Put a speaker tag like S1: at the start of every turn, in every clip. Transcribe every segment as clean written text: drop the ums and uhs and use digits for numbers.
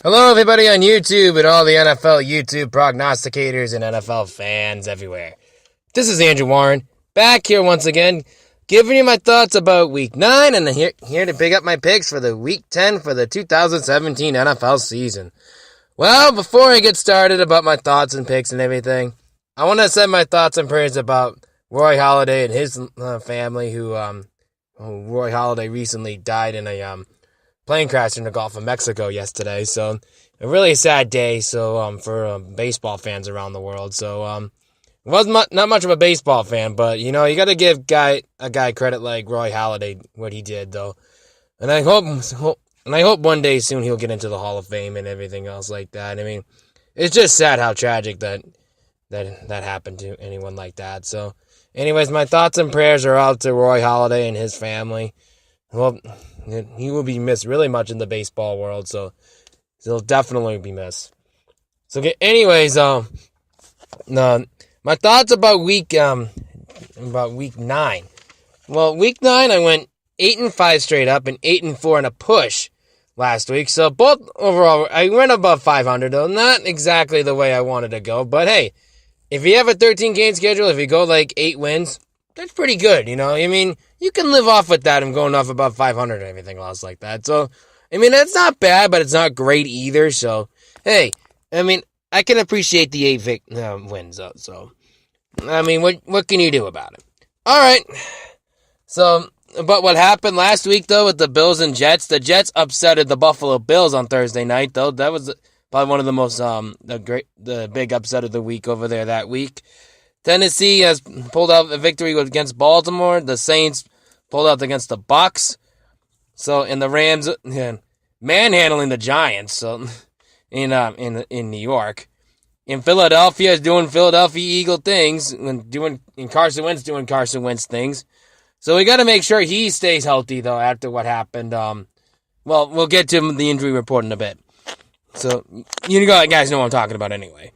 S1: Hello, everybody on YouTube and all the NFL YouTube prognosticators and NFL fans everywhere. This is Andrew Warren, back here once again, giving you my thoughts about Week 9 and here to pick up my picks for the Week 10 for the 2017 NFL season. Well, before I get started about my thoughts and picks and everything, I want to send my thoughts and prayers about Roy Halladay and his family, who Roy Halladay recently died in a plane crash in the Gulf of Mexico yesterday. So a really sad day. So for baseball fans around the world. So wasn't not much of a baseball fan, but you got to give a guy credit like Roy Halladay what he did though, and I hope one day soon he'll get into the Hall of Fame and everything else like that. I mean, it's just sad how tragic that happened to anyone like that. So, anyways, my thoughts and prayers are out to Roy Halladay and his family. Well, he will be missed really much in the baseball world, so he'll definitely be missed. So, anyways, no, my thoughts about week 9. Well, week 9, I went 8-5 straight up and 8-4 in a push last week. So both overall, I went above 500 though. Not exactly the way I wanted to go, but hey, if you have a 13-game schedule, if you go like 8 wins, that's pretty good, I mean, you can live off with that and going off above 500 and everything else like that. So, I mean, it's not bad, but it's not great either. So, hey, I mean, I can appreciate the 8 wins though. So, I mean, what can you do about it? All right. So, but what happened last week though with the Bills and Jets? The Jets upsetted the Buffalo Bills on Thursday night though. That was probably one of the most the big upset of the week over there that week. Tennessee has pulled out a victory against Baltimore. The Saints pulled out against the Bucks. So, and the Rams manhandling the Giants. So, in New York, in Philadelphia is doing Philadelphia Eagle things and Carson Wentz doing Carson Wentz things. So we got to make sure he stays healthy though after what happened. Well, we'll get to the injury report in a bit. So you guys know what I'm talking about anyway.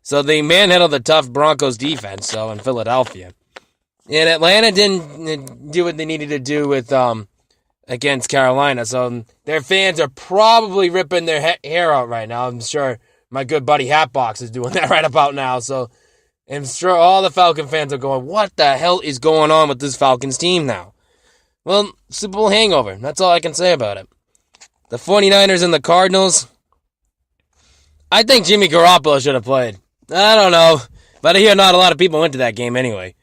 S1: So they manhandled the tough Broncos defense, so in Philadelphia. And Atlanta didn't do what they needed to do with against Carolina. So their fans are probably ripping their hair out right now. I'm sure my good buddy Hatbox is doing that right about now. So I'm sure all the Falcon fans are going, what the hell is going on with this Falcons team now? Well, Super Bowl hangover. That's all I can say about it. The 49ers and the Cardinals. I think Jimmy Garoppolo should have played. I don't know, but I hear not a lot of people went to that game anyway.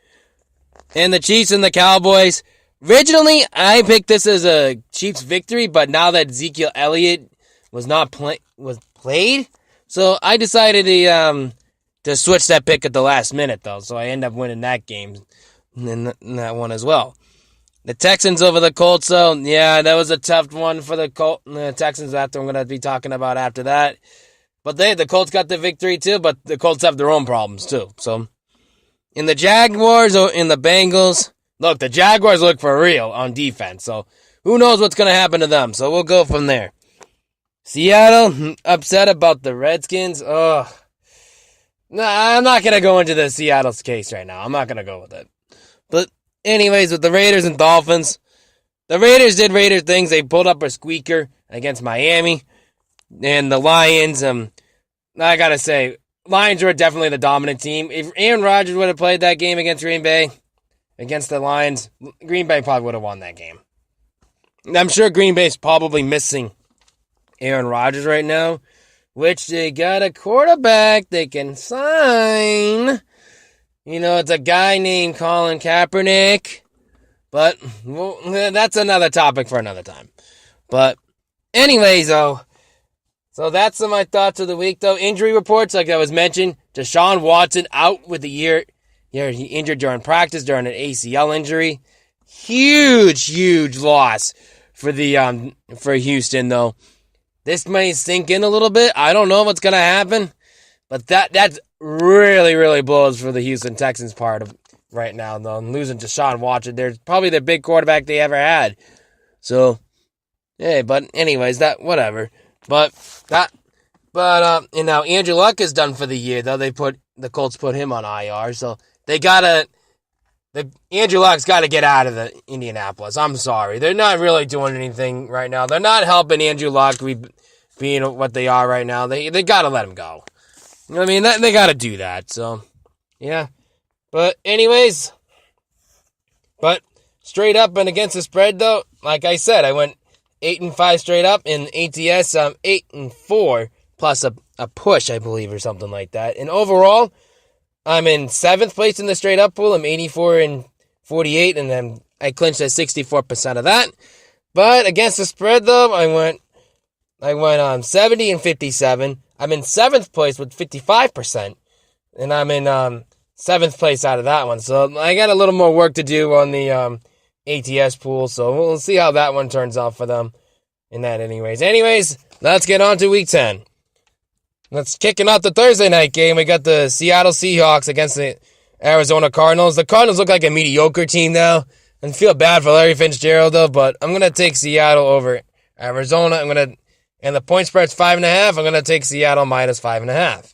S1: And the Chiefs and the Cowboys. Originally, I picked this as a Chiefs victory, but now that Ezekiel Elliott was played, so I decided to switch that pick at the last minute, though. So I end up winning that game and that one as well. The Texans over the Colts, though, yeah, that was a tough one for the Texans. After I'm going to be talking about after that. But the Colts got the victory too, but the Colts have their own problems too. So, in the Jaguars or in the Bengals, look, the Jaguars look for real on defense. So, who knows what's going to happen to them. So, we'll go from there. Seattle, upset about the Redskins. Ugh. Nah, I'm not going to go into the Seattle's case right now. I'm not going to go with it. But, anyways, with the Raiders and Dolphins, the Raiders did Raider things. They pulled up a squeaker against Miami. And the Lions, I gotta say, Lions were definitely the dominant team. If Aaron Rodgers would have played that game against Green Bay, against the Lions, Green Bay probably would have won that game. I'm sure Green Bay's probably missing Aaron Rodgers right now, which they got a quarterback they can sign. It's a guy named Colin Kaepernick. But, well, that's another topic for another time. But, anyways, though, so that's my thoughts of the week, though. Injury reports, like I was mentioned, Deshaun Watson out with the year. He injured during practice during an ACL injury. Huge loss for Houston, though. This may sink in a little bit. I don't know what's gonna happen, but that's really blows for the Houston Texans part of right now, though. Losing Deshaun Watson, they're probably their big quarterback they ever had. So, yeah. But anyways, whatever. And now Andrew Luck is done for the year, though. The Colts put him on IR, so Andrew Luck's got to get out of the Indianapolis. I'm sorry. They're not really doing anything right now. They're not helping Andrew Luck. being what they are right now. They got to let him go. You know what I mean? They got to do that. So, yeah. But anyways, straight up and against the spread, though, like I said, I went 8-5 straight up. In ATS, 8-4 plus a push, I believe, or something like that. And overall, I'm in 7th place in the straight up pool. I'm 84-48, and then I clinched at 64% of that. But against the spread, though, I went 70-57. I'm in 7th place with 55%, and I'm in 7th place out of that one. So I got a little more work to do on the ATS pool, so we'll see how that one turns out for them in that anyways. Anyways, let's get on to Week 10. Let's kicking off the Thursday night game. We got the Seattle Seahawks against the Arizona Cardinals. The Cardinals look like a mediocre team now. I feel bad for Larry Fitzgerald, though, but I'm going to take Seattle over Arizona. And the point spread's 5.5. I'm going to take Seattle minus 5.5.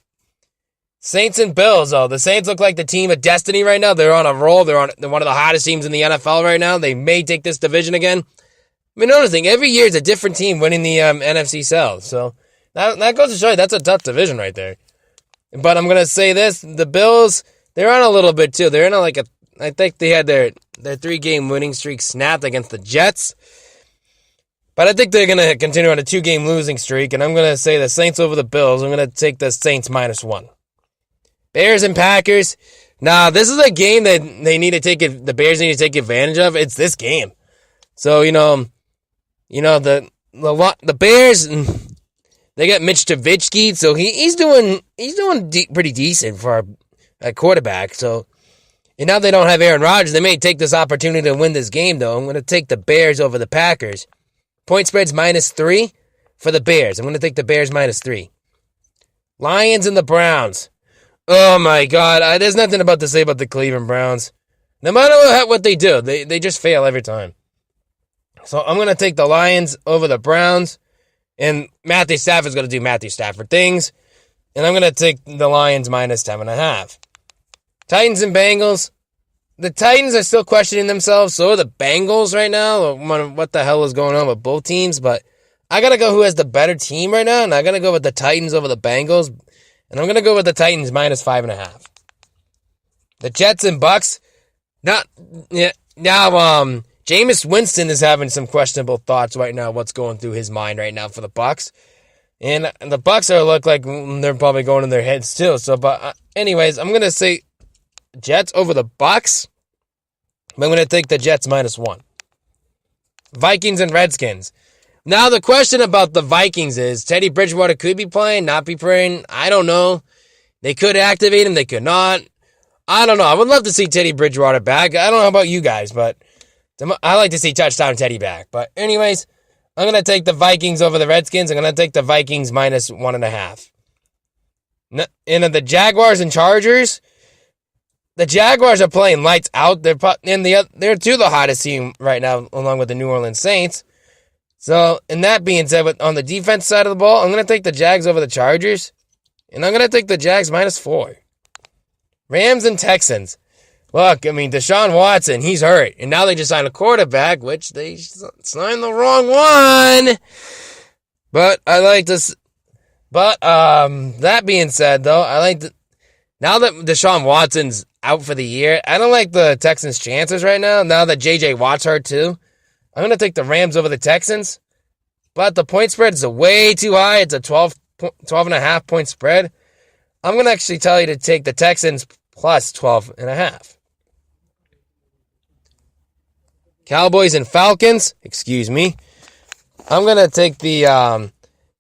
S1: Saints and Bills, though. The Saints look like the team of destiny right now. They're on a roll. They're one of the hottest teams in the NFL right now. They may take this division again. I mean, another thing, every year is a different team winning the NFC South. So that goes to show you that's a tough division right there. But I'm going to say this. The Bills, they're on a little bit, too. They're in I think they had their 3-game winning streak snapped against the Jets. But I think they're going to continue on a 2-game losing streak. And I'm going to say the Saints over the Bills. I'm going to take the Saints minus 1. Bears and Packers. Nah, this is a game that the Bears need to take advantage of. It's this game. So, the Bears, they got Mitch Trubisky, so he's doing pretty decent for a quarterback. So, and now they don't have Aaron Rodgers. They may take this opportunity to win this game, though. I'm going to take the Bears over the Packers. Point spread's -3 for the Bears. I'm going to take the Bears -3. Lions and the Browns. Oh, my God. There's nothing to say about the Cleveland Browns. No matter what they do, they just fail every time. So I'm going to take the Lions over the Browns. And Matthew Stafford's going to do Matthew Stafford things. And I'm going to take the Lions -10.5. Titans and Bengals. The Titans are still questioning themselves. So are the Bengals right now. What the hell is going on with both teams? But I got to go who has the better team right now. And I got to go with the Titans over the Bengals. And I'm going to go with the Titans -5.5. The Jets and Bucks. Now, Jameis Winston is having some questionable thoughts right now. What's going through his mind right now for the Bucks. And the Bucks look like they're probably going in their heads too. So, but anyways, I'm going to say Jets over the Bucks. I'm going to take the Jets -1. Vikings and Redskins. Now, the question about the Vikings is Teddy Bridgewater could be playing, not be playing. I don't know. They could activate him. They could not. I don't know. I would love to see Teddy Bridgewater back. I don't know about you guys, but I like to see touchdown Teddy back. But anyways, I'm going to take the Vikings over the Redskins. I'm going to take the Vikings -1.5. And the Jaguars and Chargers. The Jaguars are playing lights out. They're two of the hottest team right now, along with the New Orleans Saints. So, and that being said, on the defense side of the ball, I'm going to take the Jags over the Chargers. And I'm going to take the Jags -4. Rams and Texans. Look, I mean, Deshaun Watson, he's hurt. And now they just signed a quarterback, which they signed the wrong one. But that being said, though, now that Deshaun Watson's out for the year, I don't like the Texans' chances right now. Now that J.J. Watt's hurt, too. I'm going to take the Rams over the Texans. But the point spread is way too high. It's a 12.5 point spread. I'm going to actually tell you to take the Texans plus 12.5. Cowboys and Falcons. Excuse me. I'm going to take the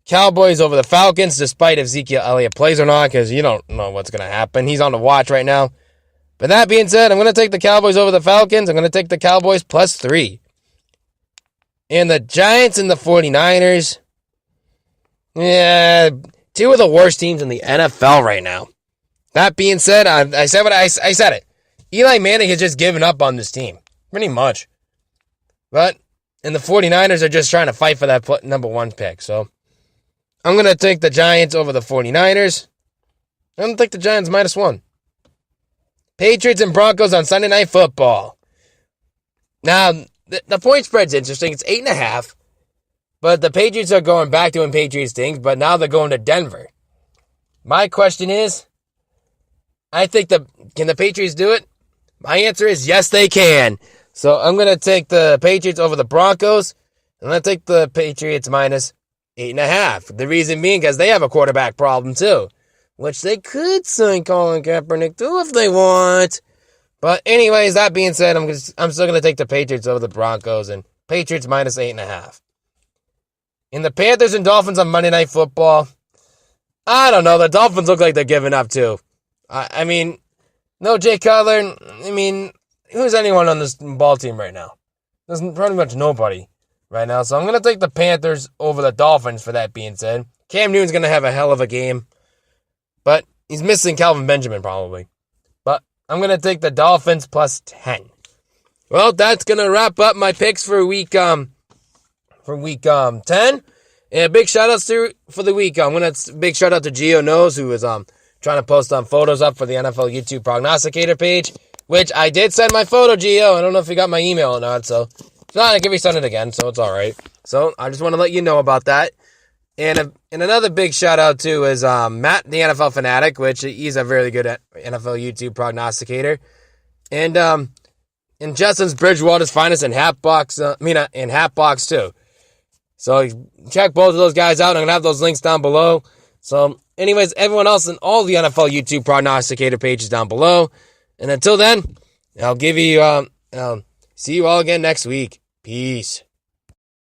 S1: Cowboys over the Falcons, despite if Ezekiel Elliott plays or not, because you don't know what's going to happen. He's on the watch right now. But that being said, I'm going to take the Cowboys over the Falcons. I'm going to take the Cowboys +3. And the Giants and the 49ers. Yeah, two of the worst teams in the NFL right now. That being said, I said what I said it. Eli Manning has just given up on this team. Pretty much. And the 49ers are just trying to fight for that number 1 pick. So, I'm going to take the Giants over the 49ers. I'm going to take the Giants -1. Patriots and Broncos on Sunday Night Football. Now, the point spread's interesting. It's 8.5. But the Patriots are going back doing Patriots things, but now they're going to Denver. My question is, can the Patriots do it? My answer is yes, they can. So I'm going to take the Patriots over the Broncos, and I'm going to take the Patriots minus 8.5. The reason being because they have a quarterback problem too, which they could sign Colin Kaepernick too if they want. But anyways, that being said, I'm still going to take the Patriots over the Broncos, and Patriots minus 8.5. In the Panthers and Dolphins on Monday Night Football, I don't know. The Dolphins look like they're giving up too. I mean, no Jay Cutler. I mean, who's anyone on this ball team right now? There's pretty much nobody right now. So I'm going to take the Panthers over the Dolphins for that being said. Cam Newton's going to have a hell of a game, but he's missing Calvin Benjamin probably. But I'm going to take the Dolphins plus 10. Well, that's going to wrap up my picks for week 10. And a big shout out for the week. Big shout out to Gio Knows, who was trying to post photos up for the NFL YouTube prognosticator page, which I did send my photo, Gio. I don't know if you got my email or not, so if not, I can resend it again, so it's all right. So I just want to let you know about that. And another big shout out too is Matt, the NFL Fanatic, which he's a really good NFL YouTube prognosticator, and Justin's Bridgewater's Finest in Hatbox. In Hatbox too. So check both of those guys out. I'm gonna have those links down below. So, anyways, everyone else in all the NFL YouTube prognosticator pages down below. And until then, I'll see you all again next week. Peace.